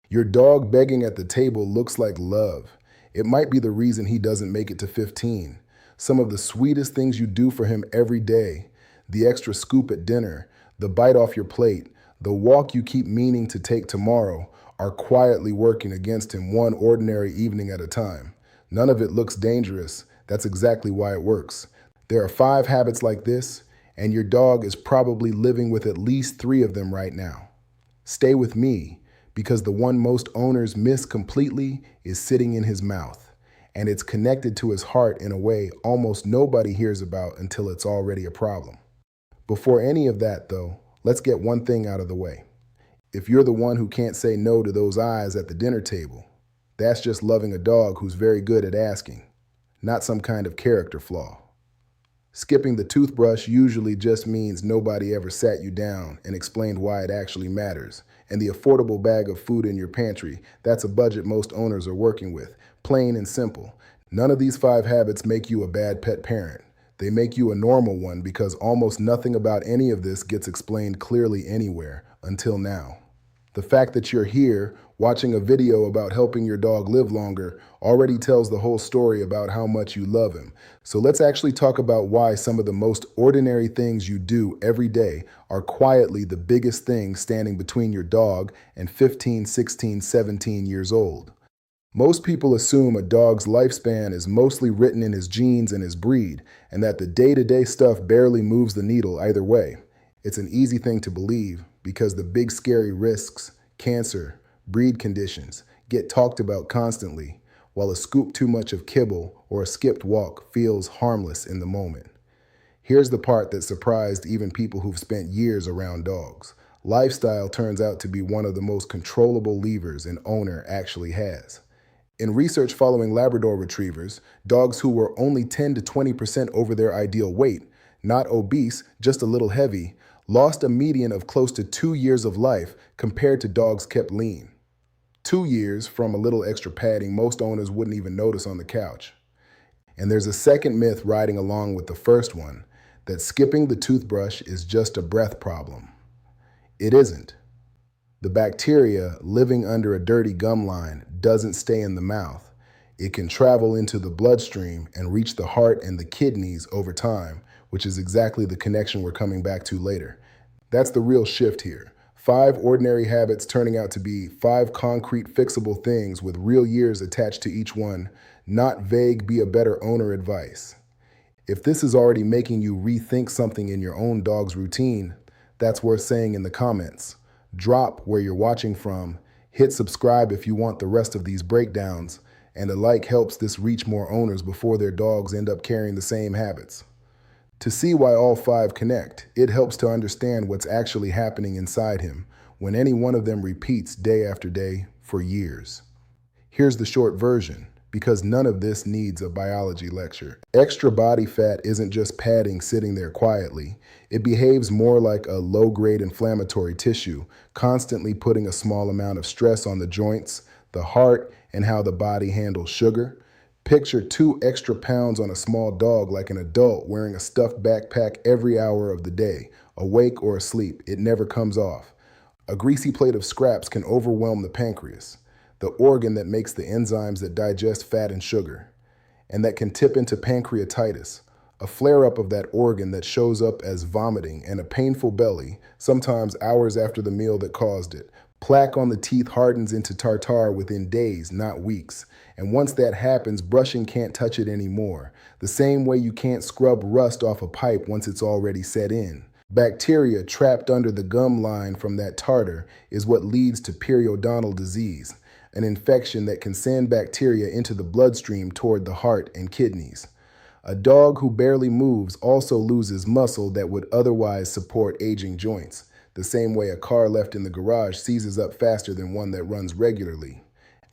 Your dog begging at the table looks like love. It might be the reason he doesn't make it to 15. Some of the sweetest things you do for him every day, the extra scoop at dinner, the bite off your plate, the walk you keep meaning to take tomorrow, are quietly working against him one ordinary evening at a time. None of it looks dangerous. That's exactly why it works. There are 5 habits like this, and your dog is probably living with at least 3 of them right now. Stay with me, because the one most owners miss completely is sitting in his mouth, and it's connected to his heart in a way almost nobody hears about until it's already a problem. Before any of that, though, let's get one thing out of the way. If you're the one who can't say no to those eyes at the dinner table, that's just loving a dog who's very good at asking, not some kind of character flaw. Skipping the toothbrush usually just means nobody ever sat you down and explained why it actually matters. And the affordable bag of food in your pantry, that's a budget most owners are working with. Plain and simple. None of these 5 habits make you a bad pet parent. They make you a normal one because almost nothing about any of this gets explained clearly anywhere until now. The fact that you're here watching a video about helping your dog live longer already tells the whole story about how much you love him. So let's actually talk about why some of the most ordinary things you do every day are quietly the biggest things standing between your dog and 15, 16, 17 years old. Most people assume a dog's lifespan is mostly written in his genes and his breed, and that the day-to-day stuff barely moves the needle either way. It's an easy thing to believe because the big scary risks, cancer, breed conditions, get talked about constantly, while a scoop too much of kibble or a skipped walk feels harmless in the moment. Here's the part that surprised even people who've spent years around dogs. Lifestyle turns out to be one of the most controllable levers an owner actually has. In research following Labrador retrievers, dogs who were only 10 to 20% over their ideal weight, not obese, just a little heavy, lost a median of close to 2 years of life compared to dogs kept lean. 2 years from a little extra padding most owners wouldn't even notice on the couch. And there's a second myth riding along with the first one, that skipping the toothbrush is just a breath problem. It isn't. The bacteria living under a dirty gum line doesn't stay in the mouth. It can travel into the bloodstream and reach the heart and the kidneys over time, which is exactly the connection we're coming back to later. That's the real shift here. 5 ordinary habits turning out to be 5 concrete fixable things with real years attached to each one, not vague be a better owner advice. If this is already making you rethink something in your own dog's routine, that's worth saying in the comments. Drop where you're watching from, hit subscribe if you want the rest of these breakdowns, and a like helps this reach more owners before their dogs end up carrying the same habits. To see why all 5 connect, it helps to understand what's actually happening inside him when any one of them repeats day after day for years. Here's the short version, because none of this needs a biology lecture. Extra body fat isn't just padding sitting there quietly. It behaves more like a low-grade inflammatory tissue, constantly putting a small amount of stress on the joints, the heart, and how the body handles sugar. Picture 2 extra pounds on a small dog like an adult wearing a stuffed backpack every hour of the day, awake or asleep. It never comes off. A greasy plate of scraps can overwhelm the pancreas, the organ that makes the enzymes that digest fat and sugar, and that can tip into pancreatitis, a flare-up of that organ that shows up as vomiting and a painful belly, sometimes hours after the meal that caused it. Plaque on the teeth hardens into tartar within days, not weeks. And once that happens, brushing can't touch it anymore. The same way you can't scrub rust off a pipe once it's already set in. Bacteria trapped under the gum line from that tartar is what leads to periodontal disease, an infection that can send bacteria into the bloodstream toward the heart and kidneys. A dog who barely moves also loses muscle that would otherwise support aging joints, the same way a car left in the garage seizes up faster than one that runs regularly.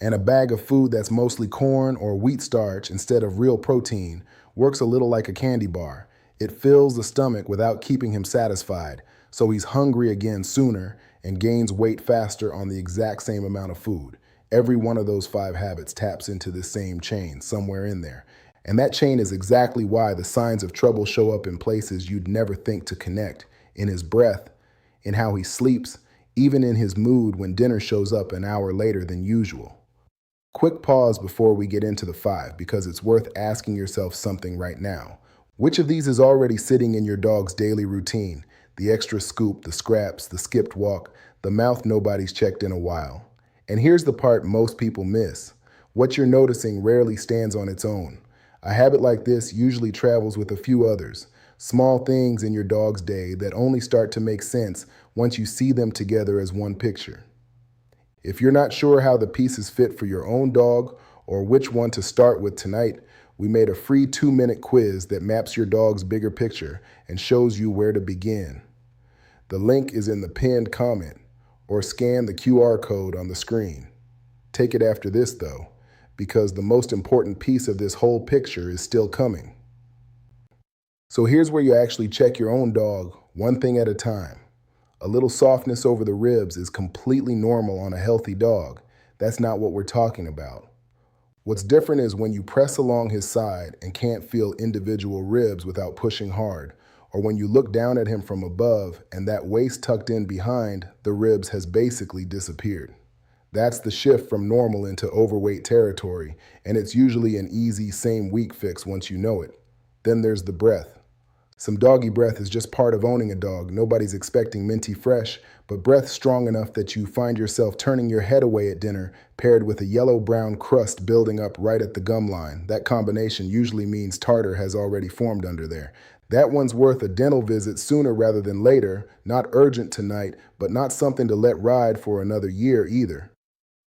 And a bag of food that's mostly corn or wheat starch instead of real protein works a little like a candy bar. It fills the stomach without keeping him satisfied, so he's hungry again sooner and gains weight faster on the exact same amount of food. Every one of those 5 habits taps into this same chain somewhere in there. And that chain is exactly why the signs of trouble show up in places you'd never think to connect. In his breath, in how he sleeps, even in his mood when dinner shows up an hour later than usual. Quick pause before we get into the five because it's worth asking yourself something right now. Which of these is already sitting in your dog's daily routine? The extra scoop, the scraps, the skipped walk, the mouth nobody's checked in a while. And here's the part most people miss. What you're noticing rarely stands on its own. A habit like this usually travels with a few others, small things in your dog's day that only start to make sense once you see them together as one picture. If you're not sure how the pieces fit for your own dog or which one to start with tonight, we made a free 2-minute quiz that maps your dog's bigger picture and shows you where to begin. The link is in the pinned comment, or scan the QR code on the screen. Take it after this though, because the most important piece of this whole picture is still coming. So here's where you actually check your own dog, one thing at a time. A little softness over the ribs is completely normal on a healthy dog. That's not what we're talking about. What's different is when you press along his side and can't feel individual ribs without pushing hard, or when you look down at him from above and that waist tucked in behind the ribs has basically disappeared. That's the shift from normal into overweight territory, and it's usually an easy same week fix once you know it. Then there's the breath. Some doggy breath is just part of owning a dog. Nobody's expecting minty fresh, but breath strong enough that you find yourself turning your head away at dinner, paired with a yellow-brown crust building up right at the gum line. That combination usually means tartar has already formed under there. That one's worth a dental visit sooner rather than later, not urgent tonight, but not something to let ride for another year either.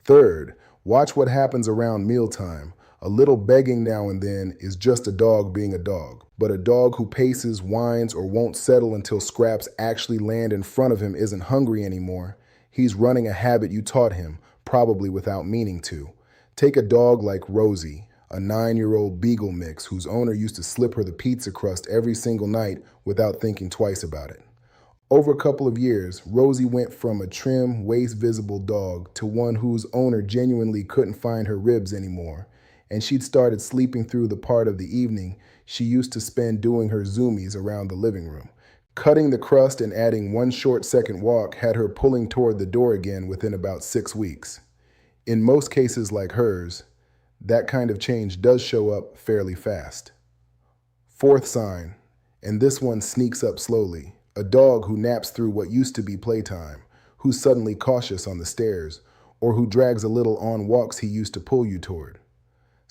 Third, watch what happens around mealtime. A little begging now and then is just a dog being a dog. But a dog who paces, whines, or won't settle until scraps actually land in front of him isn't hungry anymore. He's running a habit you taught him, probably without meaning to. Take a dog like Rosie, a 9-year-old beagle mix whose owner used to slip her the pizza crust every single night without thinking twice about it. Over a couple of years, Rosie went from a trim, waist-visible dog to one whose owner genuinely couldn't find her ribs anymore, and she'd started sleeping through the part of the evening she used to spend doing her zoomies around the living room. Cutting the crust and adding one short second walk had her pulling toward the door again within about 6 weeks. In most cases like hers, that kind of change does show up fairly fast. Fourth sign, and this one sneaks up slowly, a dog who naps through what used to be playtime, who's suddenly cautious on the stairs, or who drags a little on walks he used to pull you toward.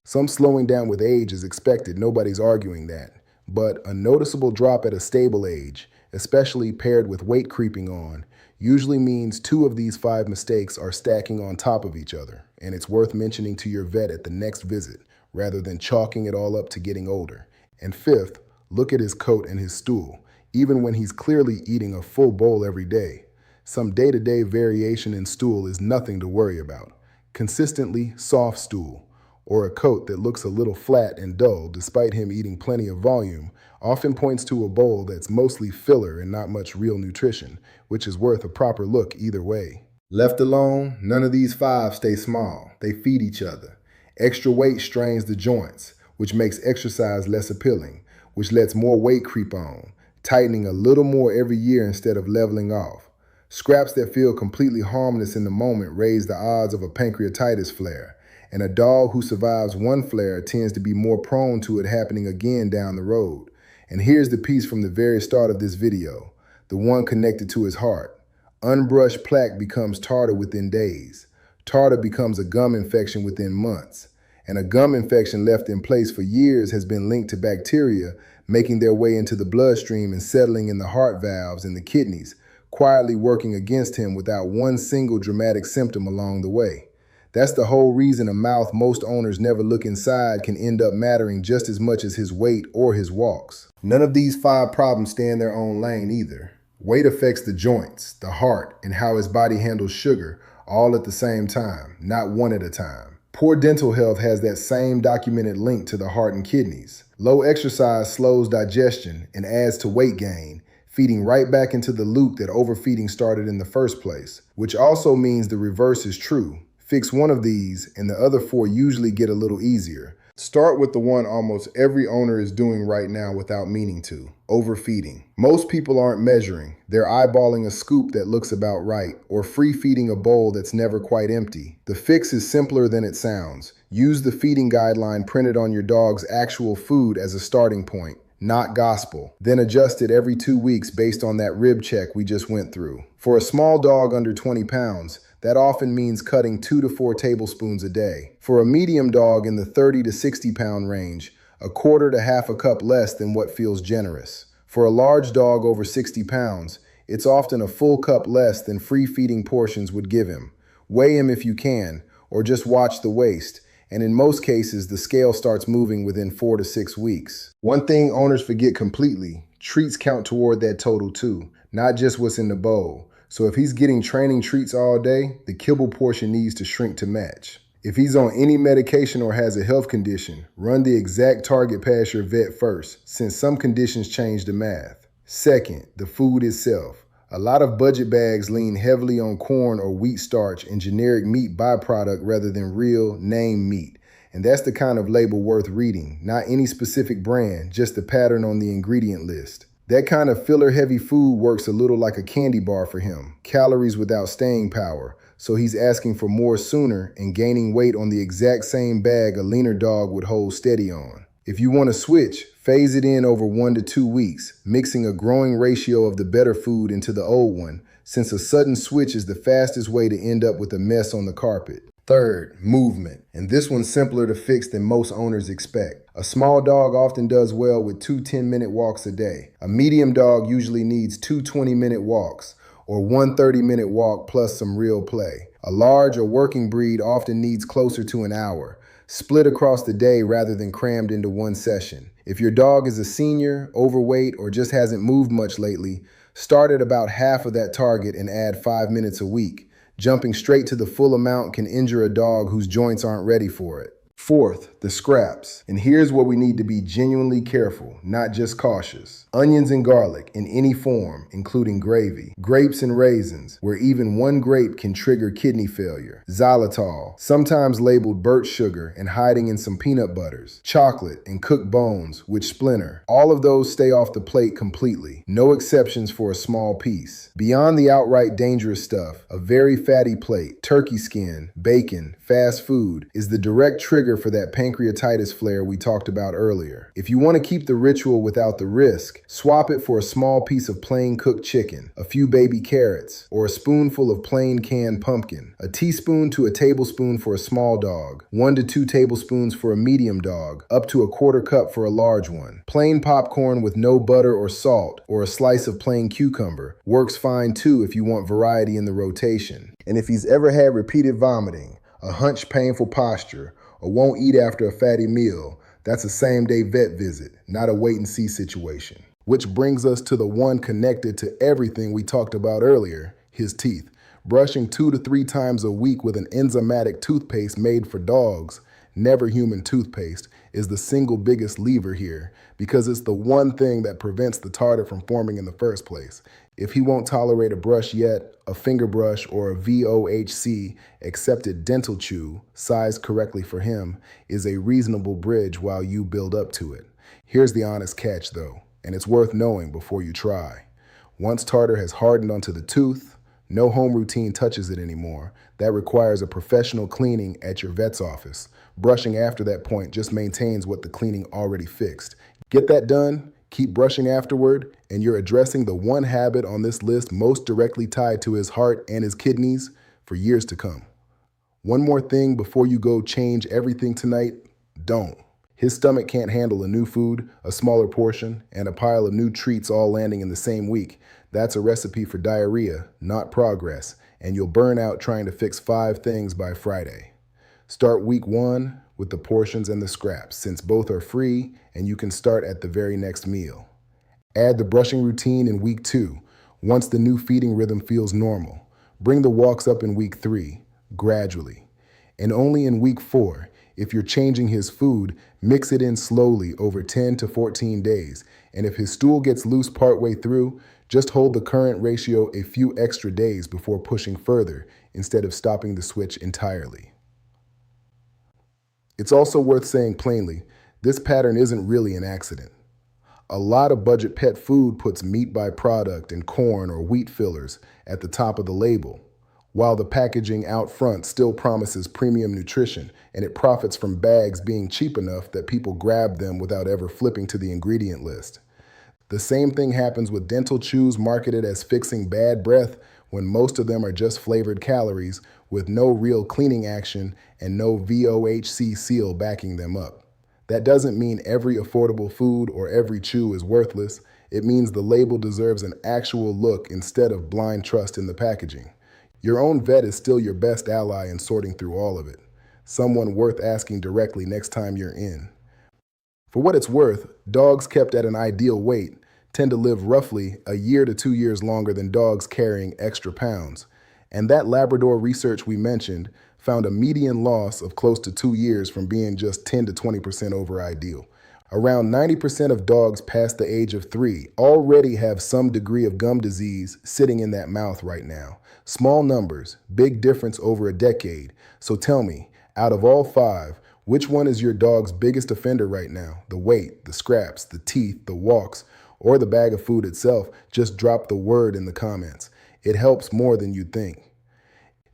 Some slowing down with age is expected, nobody's arguing that, but a noticeable drop at a stable age, especially paired with weight creeping on, usually means 2 of these 5 mistakes are stacking on top of each other, and it's worth mentioning to your vet at the next visit, rather than chalking it all up to getting older. And fifth, look at his coat and his stool, even when he's clearly eating a full bowl every day. Some day-to-day variation in stool is nothing to worry about. Consistently soft stool, or a coat that looks a little flat and dull despite him eating plenty of volume, often points to a bowl that's mostly filler and not much real nutrition, which is worth a proper look either way. Left alone, none of these 5 stay small. They feed each other. Extra weight strains the joints, which makes exercise less appealing, which lets more weight creep on, tightening a little more every year instead of leveling off. Scraps that feel completely harmless in the moment raise the odds of a pancreatitis flare, and a dog who survives one flare tends to be more prone to it happening again down the road. And here's the piece from the very start of this video, the one connected to his heart. Unbrushed plaque becomes tartar within days. Tartar becomes a gum infection within months. And a gum infection left in place for years has been linked to bacteria making their way into the bloodstream and settling in the heart valves and the kidneys, quietly working against him without one single dramatic symptom along the way. That's the whole reason a mouth most owners never look inside can end up mattering just as much as his weight or his walks. None of these 5 problems stay in their own lane either. Weight affects the joints, the heart, and how his body handles sugar, all at the same time, not one at a time. Poor dental health has that same documented link to the heart and kidneys. Low exercise slows digestion and adds to weight gain, feeding right back into the loop that overfeeding started in the first place, which also means the reverse is true. Fix one of these, and the other 4 usually get a little easier. Start with the one almost every owner is doing right now without meaning to: overfeeding. Most people aren't measuring. They're eyeballing a scoop that looks about right, or free feeding a bowl that's never quite empty. The fix is simpler than it sounds. Use the feeding guideline printed on your dog's actual food as a starting point, not gospel. Then adjust it every 2 weeks based on that rib check we just went through. For a small dog under 20 pounds, that often means cutting 2 to 4 tablespoons a day. For a medium dog in the 30 to 60 pound range, a quarter to half a cup less than what feels generous. For a large dog over 60 pounds, it's often a full cup less than free feeding portions would give him. Weigh him if you can, or just watch the waist. And in most cases, the scale starts moving within 4 to 6 weeks. One thing owners forget completely: treats count toward that total too, not just what's in the bowl. So if he's getting training treats all day, the kibble portion needs to shrink to match. If he's on any medication or has a health condition, run the exact target past your vet first, since some conditions change the math. Second, the food itself. A lot of budget bags lean heavily on corn or wheat starch and generic meat byproduct rather than real name meat. And that's the kind of label worth reading, not any specific brand, just the pattern on the ingredient list. That kind of filler-heavy food works a little like a candy bar for him, calories without staying power, so he's asking for more sooner and gaining weight on the exact same bag a leaner dog would hold steady on. If you want to switch, phase it in over 1 to 2 weeks, mixing a growing ratio of the better food into the old one, since a sudden switch is the fastest way to end up with a mess on the carpet. Third, movement. And this one's simpler to fix than most owners expect. A small dog often does well with 2 10-minute walks a day. A medium dog usually needs 2 20-minute walks, or 1 30-minute walk plus some real play. A large or working breed often needs closer to an hour, split across the day rather than crammed into one session. If your dog is a senior, overweight, or just hasn't moved much lately, start at about half of that target and add 5 minutes a week. Jumping straight to the full amount can injure a dog whose joints aren't ready for it. Fourth, the scraps. And here's where we need to be genuinely careful, not just cautious. Onions and garlic in any form, including gravy. Grapes and raisins, where even one grape can trigger kidney failure. Xylitol, sometimes labeled birch sugar and hiding in some peanut butters. Chocolate and cooked bones, which splinter. All of those stay off the plate completely. No exceptions for a small piece. Beyond the outright dangerous stuff, a very fatty plate, turkey skin, bacon, fast food, is the direct trigger for that pancreatitis flare we talked about earlier. If you want to keep the ritual without the risk, swap it for a small piece of plain cooked chicken, a few baby carrots, or a spoonful of plain canned pumpkin. A teaspoon to a tablespoon for a small dog, 1 to 2 tablespoons for a medium dog, up to a quarter cup for a large one. Plain popcorn with no butter or salt, or a slice of plain cucumber, works fine too if you want variety in the rotation. And if he's ever had repeated vomiting, a hunched painful posture, or won't eat after a fatty meal, that's a same-day vet visit, not a wait-and-see situation. Which brings us to the one connected to everything we talked about earlier, his teeth. Brushing 2 to 3 times a week with an enzymatic toothpaste made for dogs, never human toothpaste, is the single biggest lever here, because it's the one thing that prevents the tartar from forming in the first place. If he won't tolerate a brush yet, a finger brush or a VOHC accepted dental chew, sized correctly for him, is a reasonable bridge while you build up to it. Here's the honest catch though, and it's worth knowing before you try. Once tartar has hardened onto the tooth, no home routine touches it anymore. That requires a professional cleaning at your vet's office. Brushing after that point just maintains what the cleaning already fixed. Get that done, keep brushing afterward, and you're addressing the one habit on this list most directly tied to his heart and his kidneys for years to come. One more thing before you go change everything tonight: don't. His stomach can't handle a new food, a smaller portion, and a pile of new treats all landing in the same week. That's a recipe for diarrhea, not progress, and you'll burn out trying to fix 5 things by Friday. Start week 1 with the portions and the scraps, since both are free and you can start at the very next meal. Add the brushing routine in week 2, once the new feeding rhythm feels normal. Bring the walks up in week 3, gradually. And only in week 4, if you're changing his food, mix it in slowly over 10 to 14 days. And if his stool gets loose partway through, just hold the current ratio a few extra days before pushing further instead of stopping the switch entirely. It's also worth saying plainly, this pattern isn't really an accident. A lot of budget pet food puts meat by product and corn or wheat fillers at the top of the label, while the packaging out front still promises premium nutrition and it profits from bags being cheap enough that people grab them without ever flipping to the ingredient list. The same thing happens with dental chews marketed as fixing bad breath when most of them are just flavored calories with no real cleaning action and no VOHC seal backing them up. That doesn't mean every affordable food or every chew is worthless. It means the label deserves an actual look instead of blind trust in the packaging. Your own vet is still your best ally in sorting through all of it. Someone worth asking directly next time you're in. For what it's worth, dogs kept at an ideal weight tend to live roughly a year to 2 years longer than dogs carrying extra pounds. And that Labrador research we mentioned found a median loss of close to 2 years from being just 10 to 20% over ideal. Around 90% of dogs past the age of 3 already have some degree of gum disease sitting in that mouth right now. Small numbers, big difference over a decade. So tell me, out of all 5, which one is your dog's biggest offender right now? The weight, the scraps, the teeth, the walks, or the bag of food itself? Just drop the word in the comments. It helps more than you think.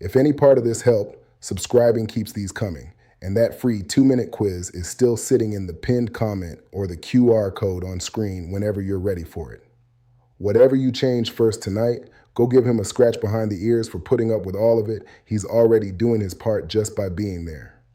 If any part of this helped, subscribing keeps these coming. And that free 2-minute quiz is still sitting in the pinned comment or the QR code on screen whenever you're ready for it. Whatever you change first tonight, go give him a scratch behind the ears for putting up with all of it. He's already doing his part just by being there.